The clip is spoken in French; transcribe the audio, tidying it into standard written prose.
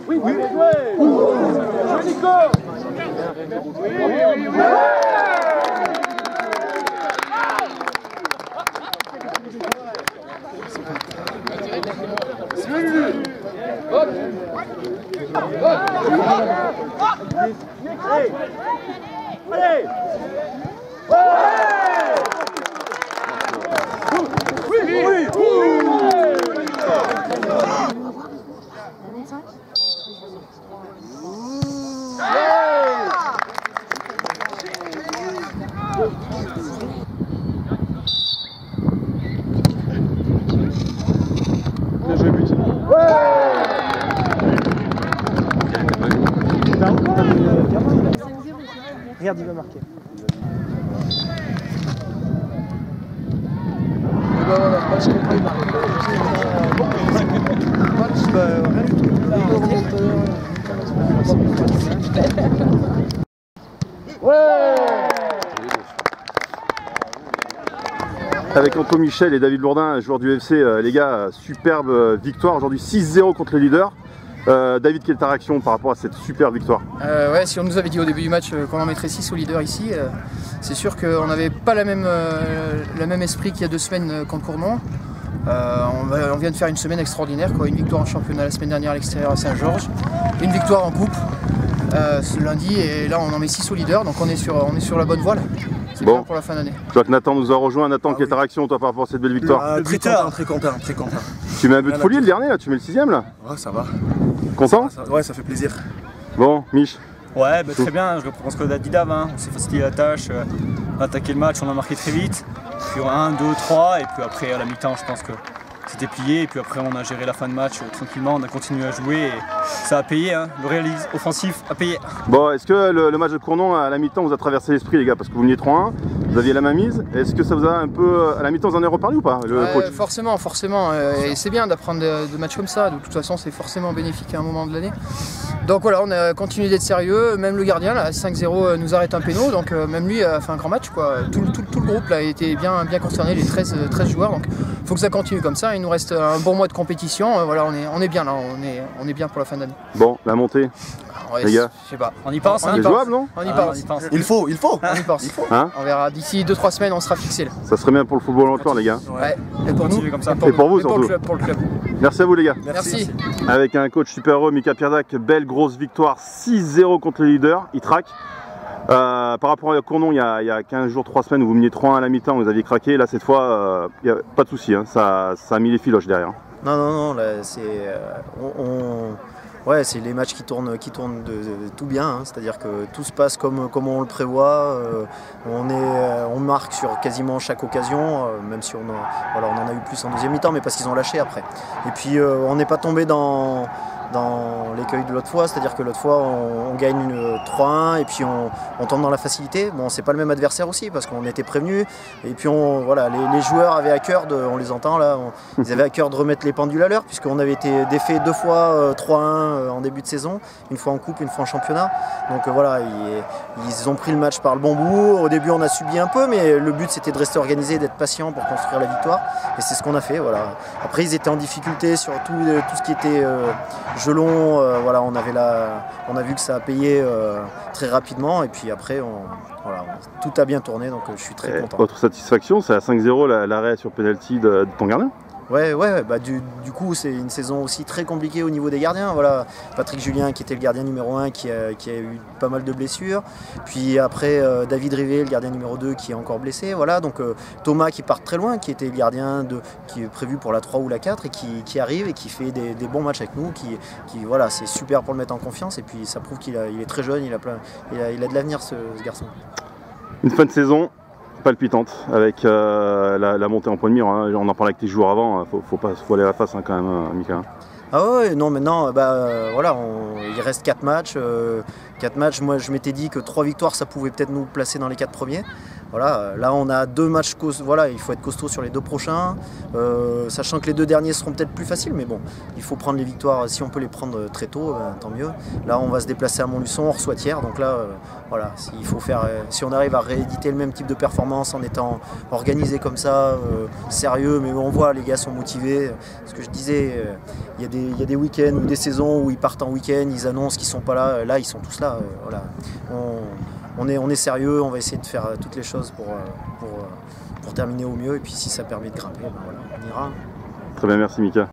Oui, oui, joué Nico. Regarde, il va marquer. Voilà, match complet. Match, rien du tout. Avec Anto Michel et David Lourdin, joueurs du FC, les gars, superbe victoire aujourd'hui 6-0 contre le leader. David, quelle est ta réaction par rapport à cette super victoire? Ouais, si on nous avait dit au début du match qu'on en mettrait 6 au leader ici, c'est sûr qu'on n'avait pas le même esprit qu'il y a 2 semaines contre Cournon. On vient de faire une semaine extraordinaire, quoi. Une victoire en championnat la semaine dernière à l'extérieur à Saint-Georges, une victoire en coupe ce lundi, et là on en met 6 au leader, donc on est sur la bonne voie là. C'est bon pour la fin d'année. Je vois que Nathan nous a rejoint. Nathan, quelle est ta réaction toi par rapport à cette belle victoire? Très content. Tu mets un but de folie le dernier là, tu mets le 6ème là? Ouais, ça va. Content? Ouais, ça fait plaisir. Bon, Mich? Ouais, bah, très bien, je reprends ce que l'a dit Dave, hein. On s'est facilité la tâche, on a attaqué le match, on a marqué très vite. Puis 1, 2, 3, et puis après à la mi-temps je pense que c'était plié, et puis après on a géré la fin de match tranquillement, on a continué à jouer et ça a payé, hein. Le réalisme offensif a payé. Bon, est-ce que le match de Cournon à la mi-temps vous a traversé l'esprit les gars? Parce que vous veniez 3-1, vous aviez la main mise, est-ce que ça vous a un peu, à la mi-temps vous en avez reparlé ou pas le coach? Forcément, et c'est bien d'apprendre de matchs comme ça, de toute façon c'est forcément bénéfique à un moment de l'année. Donc voilà, on a continué d'être sérieux, même le gardien là, 5-0 nous arrête un péno, donc même lui a fait un grand match, quoi. Tout le groupe là a été bien concerné, les 13 joueurs, donc il faut que ça continue comme ça. Il nous reste un bon mois de compétition, voilà, on est bien là, on est bien pour la fin d'année. Bon, la montée, ouais, les gars, je sais pas, on y pense. C'est jouable, non? On y pense. Il faut. On y pense. Hein? On verra, d'ici 2-3 semaines on sera fixé là. Ça serait bien pour le football encore les gars. Ouais, et pour nous, comme ça. Et pour vous surtout. Pour le club. Merci à vous les gars. Merci. Avec un coach super heureux, Mika Pierdac, belle grosse victoire 6-0 contre le leader, il traque. Par rapport à Cournon, il y a 15 jours, 3 semaines où vous meniez 3-1 à la mi-temps, vous aviez craqué. Là cette fois, il n'y a pas de souci, hein. Ça a mis les filoches derrière. Non, là c'est ouais, c'est les matchs qui tournent de tout bien, hein. C'est-à-dire que tout se passe comme on le prévoit. On marque sur quasiment chaque occasion, même si on en a eu plus en deuxième mi-temps, mais parce qu'ils ont lâché après. Et puis on n'est pas tombé dans l'écueil de l'autre fois, c'est-à-dire que l'autre fois on gagne 3-1 et puis on tombe dans la facilité. Bon, c'est pas le même adversaire aussi parce qu'on était prévenus, et puis les joueurs avaient à cœur on les entend là, ils avaient à cœur de remettre les pendules à l'heure, puisqu'on avait été défait 2 fois 3-1 en début de saison, une fois en coupe, une fois en championnat. Donc voilà, ils ont pris le match par le bon bout. Au début on a subi un peu, mais le but c'était de rester organisé, d'être patient pour construire la victoire, et c'est ce qu'on a fait. Voilà. Après ils étaient en difficulté sur tout ce qui était Gelon, voilà, on a vu que ça a payé très rapidement, et puis après tout a bien tourné, donc je suis très content. Votre satisfaction, c'est à 5-0 l'arrêt sur penalty de ton gardien? Ouais, bah du coup c'est une saison aussi très compliquée au niveau des gardiens. Voilà, Patrick Julien qui était le gardien numéro 1 qui a eu pas mal de blessures. Puis après David Rivet, le gardien numéro 2 qui est encore blessé. Voilà, donc Thomas qui part très loin, qui était le gardien qui est prévu pour la 3 ou la 4 et qui arrive et qui fait des bons matchs avec nous. Voilà, c'est super pour le mettre en confiance, et puis ça prouve qu'il est très jeune, il a de l'avenir ce garçon. Une fin de saison palpitante avec la montée en point de mire, hein. On en parlait avec tes joueurs avant, faut aller à la face, hein, quand même, Mika. Ah ouais, non, maintenant voilà, il reste 4 matchs. 4 matchs, moi je m'étais dit que 3 victoires ça pouvait peut-être nous placer dans les 4 premiers. voilà, là on a 2 matchs, voilà, il faut être costaud sur les 2 prochains, sachant que les 2 derniers seront peut-être plus faciles, mais bon, il faut prendre les victoires, si on peut les prendre très tôt, tant mieux. Là on va se déplacer à Montluçon, on reçoit Thiers, donc là, voilà, il faut faire, si on arrive à rééditer le même type de performance en étant organisé comme ça, sérieux, mais on voit les gars sont motivés, ce que je disais, il y a des week-ends ou des saisons où ils partent en week-end, ils annoncent qu'ils sont pas là, là ils sont tous là, voilà. On est sérieux, on va essayer de faire toutes les choses pour terminer au mieux, et puis si ça permet de grimper, ben voilà, on ira. Très bien, merci Mika.